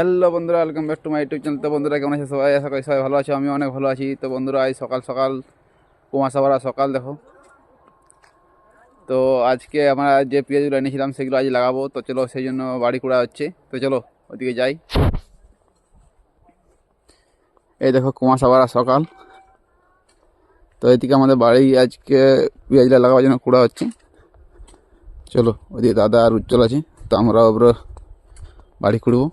Hello বন্ধুরা, welcome back to my YouTube channel. তো বন্ধুরা কেমন আছে সবাই? আশা করি সবাই ভালো আছে, আমি অনেক ভালো আছি। তো বন্ধুরা আজ সকাল সকাল কুয়াশা ভরা সকাল দেখো। তো আজকে আমরা যে পেঁয়াজগুলো এনেছিলাম সেগুলো আজ লাগাবো। তো চলো সেই জন্য বাড়ি কুড়া হচ্ছে, তো চলো ওদিকে যাই। এই দেখো কুয়াশা ভরা সকাল। তো এদিকে আমাদের বাড়ি আজকে পেঁয়াজটা লাগাবার জন্য কুড়া হচ্ছে। চলো ওদিকে দাদা আর উজ্জ্বল আছে, তো আমরা ওপরে বাড়ি কুড়বো।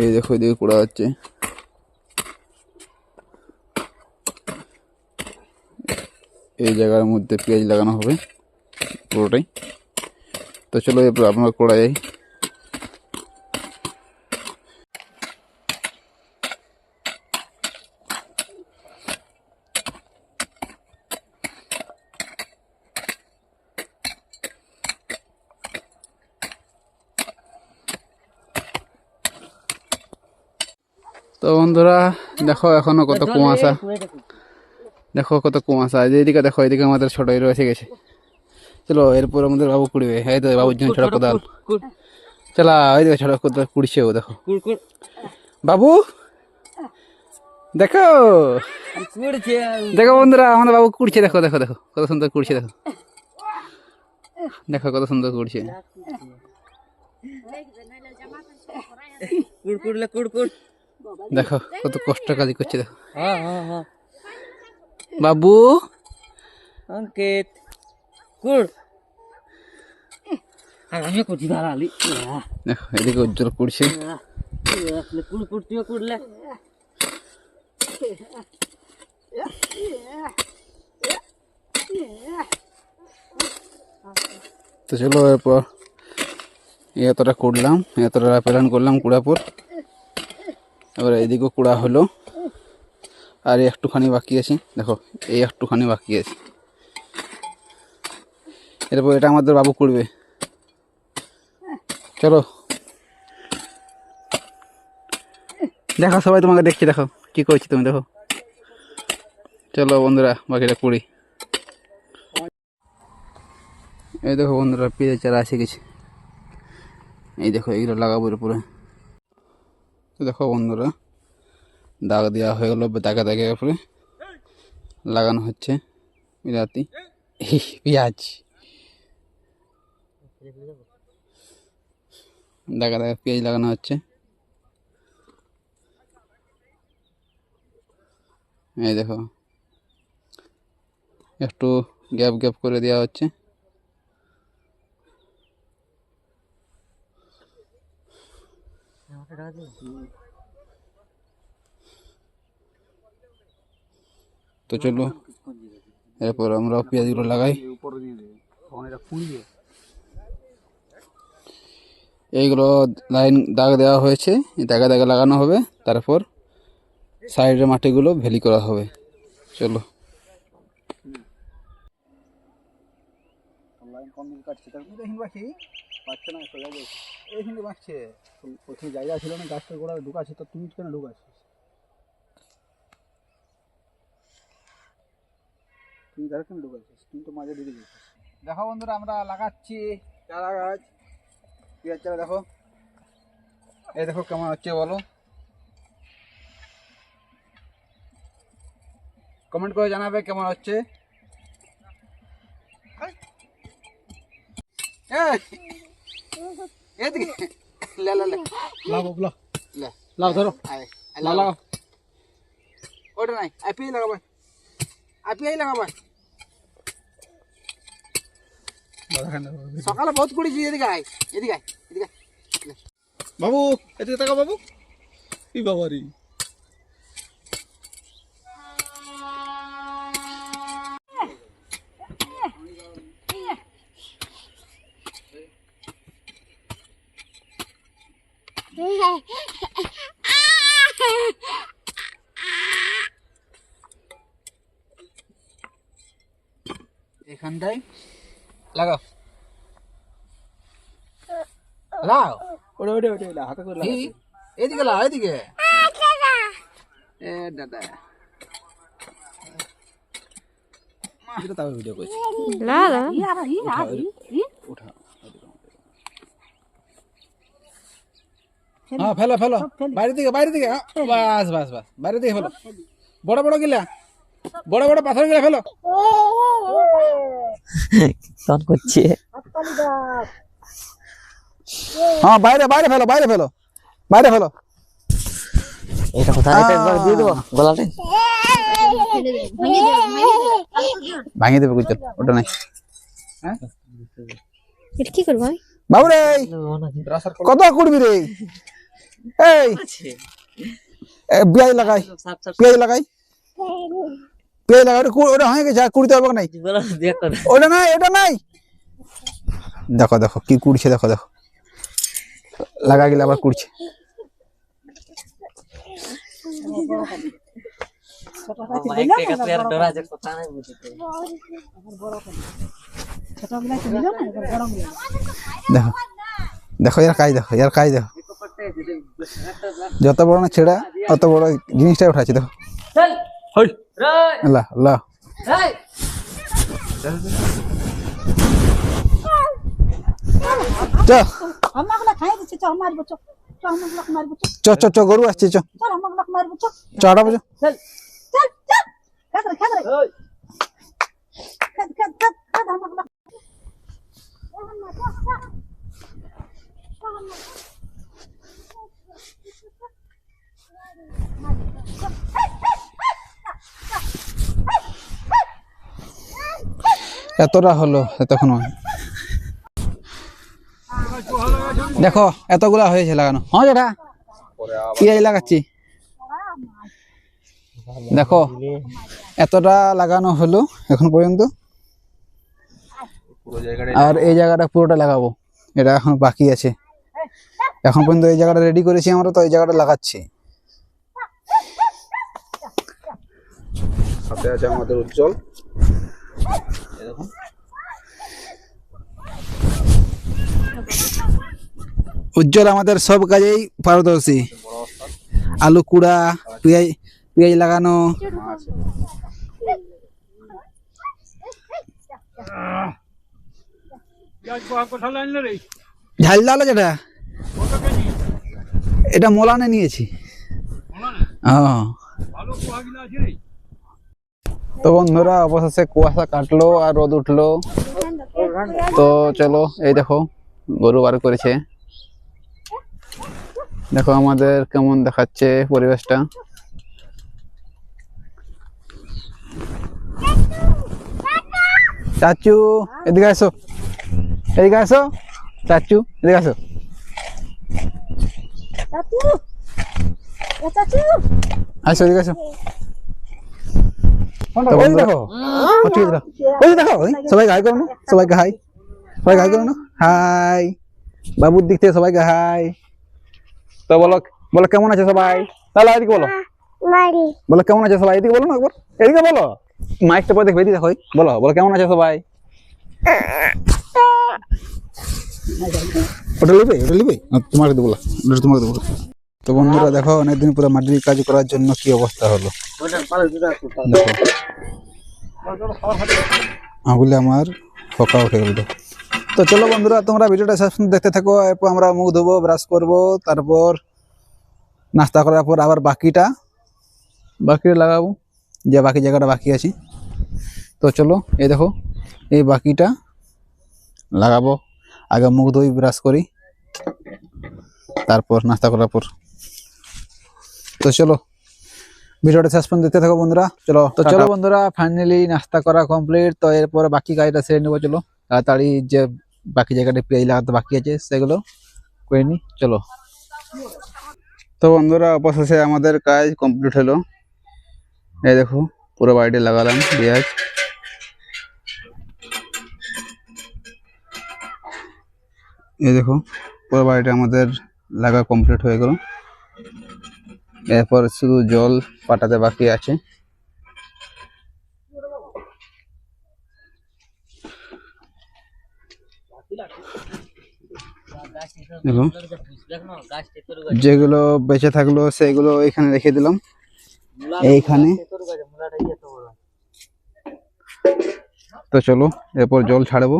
এই দেখো এদিকে কুড়া হচ্ছে। এই জায়গার মধ্যে পেঁয়াজ লাগানো হবে পুরোটাই। তো চলো এরপর আপনারা কুড়া যাই। তো বন্ধুরা দেখো এখনো কত কুয়াশা, দেখো কত কুয়াশা। এদিকে দেখো, এদিকে আমাদের ছোট হিরো এসে গেছে। চলো এরপর আমাদের বাবু কুড়বে। এই তো বাবুর জন্য ছোট কোদাল। চলা ওই দেখো ছোট কোদাল কুড়ছে ও, দেখো বাবু দেখো দেখো বন্ধুরা আমাদের বাবু কুড়ছে। দেখো দেখো দেখো কত সুন্দর কুড়ছে, দেখো দেখো কত সুন্দর কুড়ছে। দেখো কত কষ্ট কাজ করছে, দেখো বাবু অঙ্কিত কুড় আর আমি কুড়ি ভাড়ালি। দেখো এদিকে উজ্জ্বল কুড়ছে। কুড় কুড়তিও কুড়লে তো চলো এরপর এতটা কুড়লাম, এতটা প্ল্যান করলাম কুড়াপুর। এবার এদিকেও কুড়া হলো, আর একটুখানি বাকি আছে। দেখো এই একটুখানি বাকি আছে। এরপর এটা আমাদের বাবু কুড়বে। চলো দেখো সবাই তোমাকে দেখছি, দেখো কি করছি তুমি, দেখো। চলো বন্ধুরা বাকিটা কুড়ি। এই দেখো বন্ধুরা পেঁয়াজ চারা এসে গেছে। এই দেখো এইগুলো লাগাবো উপরে। তো দেখো বন্ধুরা দাগ দেওয়া হয়ে গেলো, দাগে দাগে উপরে লাগানো হচ্ছে বিলাতি পেঁয়াজ। দাগা দাগা পেঁয়াজ লাগানো হচ্ছে। এই দেখো একটু গ্যাপ গ্যাপ করে দেওয়া হচ্ছে। তো চলো এরপর আমরা পেঁয়াজগুলো লাগাই। এইগুলো লাইন দাগ দেওয়া হয়েছে, দাগে দাগে লাগানো হবে, তারপর সাইডের মাটিগুলো ভেলি করা হবে। চলো জায়গা ছিল না, গাছটা গোড়া ঢুকাচ্ছে, তো তুই কেন ঢুকাচ্ছিস? তুই তার কেন ঢুকাচ্ছিস? তুই তো মাঝে ঢুকে যাচ্ছিস। দেখো বন্ধুরা আমরা লাগাচ্ছি চারা গাছ, পেঁয়াজ চারা। দেখো এই দেখো কেমন হচ্ছে বলো, কমেন্ট করে জানাবে কেমন হচ্ছে। এদিকে লে লে লে লাও ধরো, লাগাও ওটা নাই, আইপিআই লাগাবো, আইপিআই লাগাবো। সকালে বহুত কুড়িছি। এদিকে আয়, এদিকে আয়, এদিকে বাবু, এদিকে তাকাও বাবু। এই বাবারি এখানটায় লাগাও, লাও ওটা ওটা ওটা হাতে করে লাগাও। এদিকে লাও, এদিকে। এ দাদা এটা তাও ভিডিও করছি লা লা উঠা হ্যাঁ ফেলো ফেলো বাইরে দিকে বাস বাস বাস বাইরে দিকে ফেলো বড় বড় গিলা বড় বড় পাথর গিলা ফেলো ফোন করছে হ্যাঁ বাইরে বাইরে ফেলো বাইরে ফেলো বাইরে ফেলো এটা কোথায় এটা একবার দিয়ে দেবো গলাতে ভাঙিয়ে দেবে কুচল ওটা নাই হ্যাঁ এটা কি করব ভাই বাবু রে কত করবি রে এই বিয়াই লাগাই সাপ সাপ পেঁয়াজ লাগাই ওটা হয়ে গেছে আর কুড়িতে হবে নাই বলা দেখ করে ওটা নাই এটা নাই দেখো দেখো কি কুড়ছে দেখো দেখো লাগা গেলে আবার কুড়ছে মাইক কে কাছে আর ডরা যে কথা নাই বুঝতে দেখো দেখো ইয়ার কাজ দেখো যত বড় না ছেড়া অত বড় জিনিসটাই উঠাচ্ছে দেখো চল হই রাই আল্লাহ আল্লাহ রাই চ আমাগুলা খাই দিচ্ছে চ মারবো চ চ আমাগুলা মারবো চ চ গরু আসছে চ চল আমাগুলা মারবো চ চড়া বুঝো চল চল চল খাদরে খাদ আমাগুলা এতটা হলো এতক্ষণ দেখো এতগুলা হয়েছে লাগানো হ্যাঁ যেটা পেঁয়াজ লাগাচ্ছি দেখো এতটা লাগানো হলো এখন পর্যন্ত আর এই জায়গাটা পুরোটা লাগাবো এটা এখন বাকি আছে এখন পর্যন্ত এই জায়গাটা রেডি করেছি আমরা তো এই জায়গাটা লাগাচ্ছি সাথে আছে আমাদের উজ্জ্বল উজ্জ্বল আমাদের সব কাজেই পারদর্শী আলু কুড়া পেঁয়াজ লাগানো ঝাল ডাল যেটা এটা মোলানে নিয়েছি তো বন্ধুরা অবশেষে কুয়াশা কাটলো আর রোদ উঠলো তো চলো এই দেখো গরু বার করেছে দেখো আমাদের কেমন দেখাচ্ছে পরিবেশটা চাচু এদিকে আসো চাচু এদিকে আসো চাচু ও চাচু আসো এদিকে আসো তো বন্ধু দেখো ওই দেখো সবাই হাই করো না সবাইকে হাই করো না হাই বাবুর দিক থেকে সবাইকে হাই তো বলো বলো কেমন আছে সবাই তাহলে এদিকে বলো বলো কেমন আছে সবাই এদিকে বলো না একবার এদিকে বলো মাইকটা পরে দেখবে এদিকে দেখো বলো বলো কেমন আছে সবাই ওটা লিবে তোমাকে দেবো তোমাকে দেবো তো বন্ধুরা দেখো অনেকদিন পুরো মাটির কাজ করার জন্য কি অবস্থা হলো দেখো আগুলে আমার ফোকা উঠে গেল তো চলো বন্ধুরা তোমরা ভিডিওটা শেষ পর্যন্ত দেখতে থাকো এরপর আমরা মুখ ধোবো ব্রাশ করবো তারপর নাস্তা করার পর আবার বাকিটা লাগাবো যে বাকি জায়গাটা বাকি আছে তো চলো এই দেখো এই বাকিটা লাগাবো আগে মুখ ধুই ব্রাশ করি তারপর নাস্তা করার পর তো চলো ভিডিওটা শেষ পর্যন্ত দেখতে থাকো বন্ধুরা চলো বন্ধুরা ফাইনালি নাস্তা করা কমপ্লিট তো এরপর বাকি কাজটা সেরে নেবো চলো তাড়াতাড়ি যে বাকি জায়গাটা পেঁয়াজ লাগাতে বাকি আছে সেগুলো করে নি চলো তো বন্ধুরা অবশেষে আমাদের কাজ কমপ্লিট হলো এই দেখো পুরো বাড়িতে লাগালাম পেঁয়াজ এই দেখো পুরো বাড়িটা আমাদের লাগা কমপ্লিট হয়ে গেল এরপর শুধু জল পাঠাতে বাকি আছে দেখো যেগুলো বেঁচে থাকলো সেগুলো এখানে রেখে দিলাম এইখানে তো চলো এরপর জল ছাড়বো।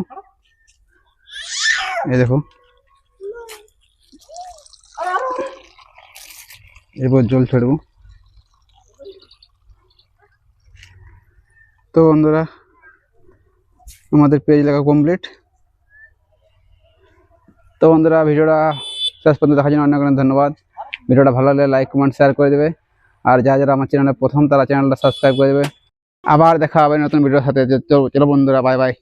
এই দেখো এরপর জল ছাড়বো। তো বন্ধুরা আমাদের পেজ লেখা কমপ্লিট। তো বন্ধুরা ভিডিওটা শেষ পর্যন্ত দেখার জন্য অনেক অনেক ধন্যবাদ। ভিডিওটা ভালো লাগলে লাইক কমেন্ট শেয়ার করে দেবে, আর যারা আমার চ্যানেলে প্রথম তারা চ্যানেলটা সাবস্ক্রাইব করে দেবে। আবার দেখা হবে নতুন ভিডিওর সাথে। চলো বন্ধুরা, বাই বাই।